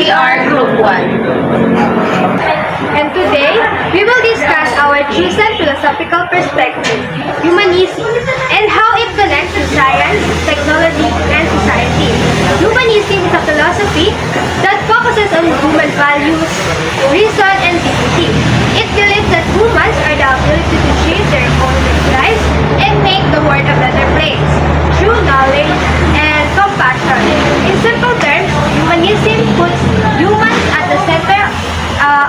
We are Group 1. And today, we will discuss our chosen philosophical perspective, humanism, and how it connects to science, technology, and society. Humanism is a philosophy that focuses on human values, reason, and dignity. It believes that humans are the ability to change their own lives and make the world a better place through knowledge and compassion. In simple terms, humanism puts humans at the center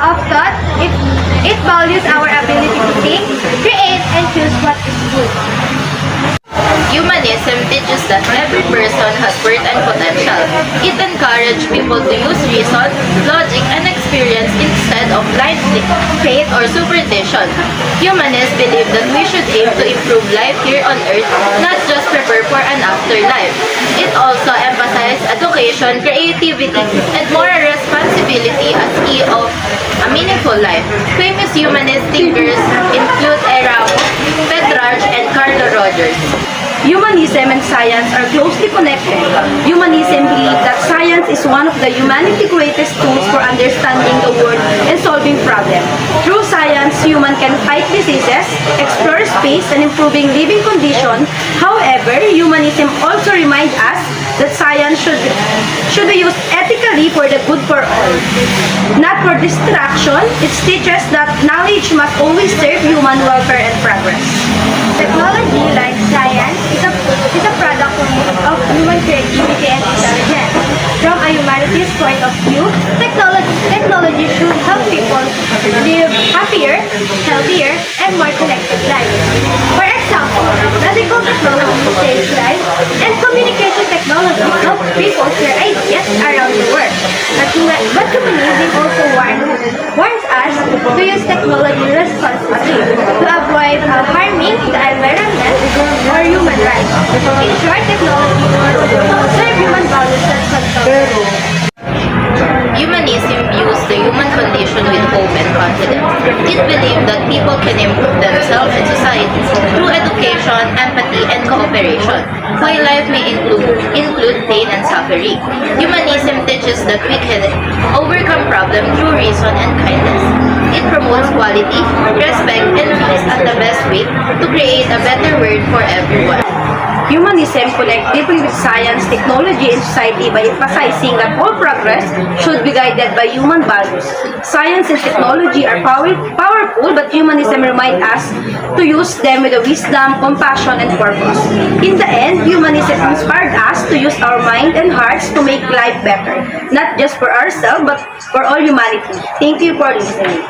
of thought. It values our ability to think, create, and choose what is good. Humanism teaches that every person has worth and potential. It encourages people to use reason, logic, and experience instead of blind faith or superstition. Humanists believe that we should aim to improve life here on earth, not just prepare for an afterlife. It also emphasizes education, creativity, and moral responsibility as key of a meaningful life. Famous humanist thinkers include Erasmus, Petrarch, and Carlo Rogers. Humanism and science are closely connected. Humanism believes that science is one of the humanity's greatest tools for understanding the world and solving problems. Through science, humans can fight diseases, explore space, and improving living conditions. However, humanism also reminds us that science should be used ethically for the good for all, not for distraction. It teaches that knowledge must always serve human welfare and progress. Technology, like science, is a product of human creativity and intelligence. From a humanity's point of view, technology should help people live happier, healthier, and more connected lives. For example, medical technology saves lives, and communication technology helps people share ideas around the world. But humanism also warns us to use technology responsibly to avoid harming the environment or human rights. In short, technology will serve human values and control. Humanism views the human condition with hope and confidence. It believes that people can improve themselves and society through education, empathy, and cooperation. While life may include pain and suffering, humanism teaches that we can overcome problems through reason and kindness. It promotes quality, respect, and peace as the best way to create a better world for everyone. Humanism connects deeply with science, technology, and society by emphasizing that all progress should be guided by human values. Science and technology are powerful, but humanism reminds us to use them with wisdom, compassion, and purpose. In the end, humanism inspired us to use our mind and hearts to make life better, not just for ourselves, but for all humanity. Thank you for listening.